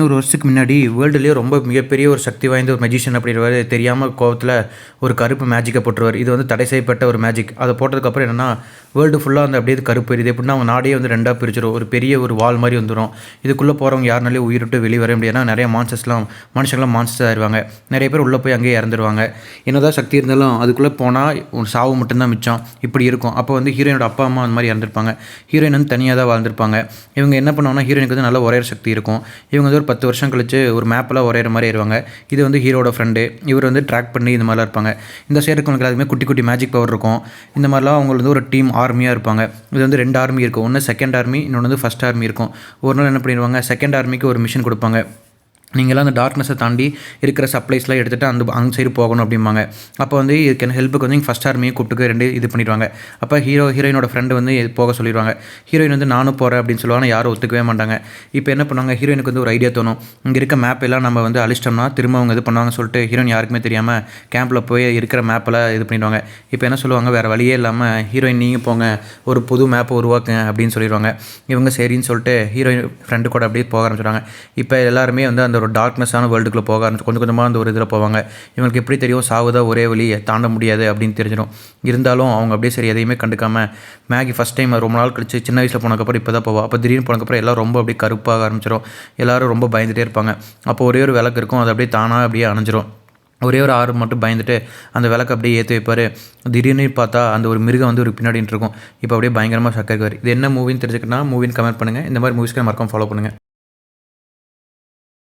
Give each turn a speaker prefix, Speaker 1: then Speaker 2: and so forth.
Speaker 1: ஒரு வருஷத்துக்கு முன்னாடி வேர்ல்டுலேயே ரொம்ப மிகப்பெரிய ஒரு சக்தி வாய்ந்த ஒரு மெஜிஷியன் அப்படின்றவர் தெரியாமல் கோவத்தில் ஒரு கருப்பு மேஜிக்கை போட்டுருவார். இது வந்து தடை செய்யப்பட்ட ஒரு மேஜிக். அதை போட்டதுக்கப்புறம் என்னென்னா வேர்ல்டு ஃபுல்லாக வந்து அப்படியே கருப்பு எரியுது. எப்படின்னா அவங்க நாடே வந்து ரெண்டாக பிரிச்சிடும். ஒரு பெரிய ஒரு வால் மாதிரி வந்துடும். இதுக்குள்ளே போகிறவங்க யாருனாலே உயிரிட்டு வெளியே வர முடியாதுன்னா நிறைய மனுஷங்களாம் மான்ஸ்டர்ஸ் ஆயிடுவாங்க. நிறைய பேர் உள்ளே போய் அங்கேயே இறந்துருவாங்க. என்னதான் சக்தி இருந்தாலும் அதுக்குள்ளே போனால் ஒரு சாவு மட்டும்தான் மிச்சம். இப்படி இருக்கும். அப்போ வந்து ஹீரோயினோட அப்பா அம்மா அந்த மாதிரி இறந்துருப்பாங்க. ஹீரோயின் வந்து தனியாக தான் வாழ்ந்திருப்பாங்க. இவங்க என்ன பண்ணுவாங்கன்னா ஹீரோயினுக்கு வந்து நல்ல ஒரே சக்தி இருக்கும். இவங்க வந்து ஒரு 10 வருஷம் கழிச்சு ஒரு மேப்பெல்லாம் வரைகிற மாதிரி ஆயிடுவாங்க. இது வந்து ஹீரோட ஃப்ரெண்டு. இவர் வந்து ட்ராக் பண்ணி இந்த மாதிரிலாம் இருப்பாங்க. இந்த சைடு இருக்கவங்களுக்கு எல்லாத்துமே குட்டி குட்டி மேஜிக் பவர் இருக்கும். இந்த மாதிரிலாம் அவங்க வந்து ஒரு டீம் ஆர்மியாக இருப்பாங்க. இது வந்து 2 ஆர்மி இருக்கும். ஒன்று செகண்ட் ஆர்மி, இன்னொன்று வந்து ஃபஸ்ட் ஆர்மி இருக்கும். ஒரு நாள் என்ன பண்ணிடுவாங்க, செகண்ட் ஆர்மிக்கு ஒரு மிஷன் கொடுப்பாங்க. நீங்களாம் அந்த டார்க்னஸை தாண்டி இருக்கிற சப்ளைஸ்லாம் எடுத்துகிட்டு அந்த சைடு போகணும் அப்படிம்பாங்க. அப்போ வந்து இதுக்கு ஹெல்ப்புக்கு வந்து ஃபஸ்ட் ஆர்மியை கூப்பிட்டு 2 இது பண்ணிடுவாங்க. அப்போ ஹீரோயினோட ஃப்ரெண்டு வந்து போக சொல்லிடுவாங்க. ஹீரோயின் வந்து நானும் போகிறேன் அப்படின்னு சொல்லுவாங்க. யாரும் ஒத்துக்கவே மாட்டாங்க. இப்போ என்ன பண்ணுவாங்க, ஹீரோயினுக்கு வந்து ஒரு ஐடியா தோணும். இங்கே இருக்க மேப் எல்லாம் நம்ம வந்து அழிச்சிட்டோம்னா திரும்ப அவங்க இது பண்ணுவாங்க சொல்லிட்டு ஹீரோயின் யாருக்குமே தெரியாமல் கேம்பில் போய் இருக்கிற மேப்பெல்லாம் இது பண்ணிடுவாங்க. இப்போ என்ன சொல்லுவாங்க, வேறு வழியே இல்லாமல் ஹீரோயின் நீங்கள் போங்க, ஒரு புது மேப்பை உருவாக்குங்க அப்படின்னு சொல்லிடுவாங்க. இவங்க சரின்னு சொல்லிட்டு ஹீரோயின் ஃப்ரெண்டு கூட அப்படியே போக ஆரம்பிச்சிடுவாங்க. இப்போ எல்லாருமே வந்து அந்த ஒரு டார்க்னஸான வேர்ல்டுக்குள்ளே போக ஆரம்பிச்சு கொஞ்சம் கொஞ்சமாக அந்த ஒரு இதில் போவாங்க. இவங்களுக்கு எப்படி தெரியும் சாவுதான் ஒரே வழி, தாண்ட முடியாது அப்படின்னு தெரிஞ்சிடும். இருந்தாலும் அவங்க அப்படியே சரி எதையுமே கண்டுக்காமல் மேகி ஃபஸ்ட் டைம் ரொம்ப நாள் கழிச்சு சின்ன வயசில் போனதுக்கப்புறம் இப்போ தான் போவா. அப்போ திடீர்னு போனதுக்கப்புறம் எல்லாம் ரொம்ப அப்படியே கருப்பாக ஆரம்பிச்சிடும். எல்லோரும் ரொம்ப பயந்துகிட்டே இருப்பாங்க. அப்போ ஒரே ஒரு விளக்கு இருக்கும். அது அப்படியே தானாக அப்படியே அணைஞ்சிரும். ஒரே ஒரு ஆறு மட்டும் பயந்துட்டு அந்த விளக்கு அப்படியே ஏற்றி வைப்பார். திடீர்னு பார்த்தா அந்த ஒரு மிருகம் வந்து ஒரு பின்னாடின்னு இருக்கும். இப்போ அப்படியே பயங்கரமாக ஷாக் ஆகுவார். இது என்ன மூவின்னு தெரிஞ்சுக்கிட்டா மூவின்னு கமெண்ட் பண்ணுங்கள். இந்த மாதிரி மூவிஸ்க்கு மறக்காம ஃபாலோ பண்ணுங்கள்.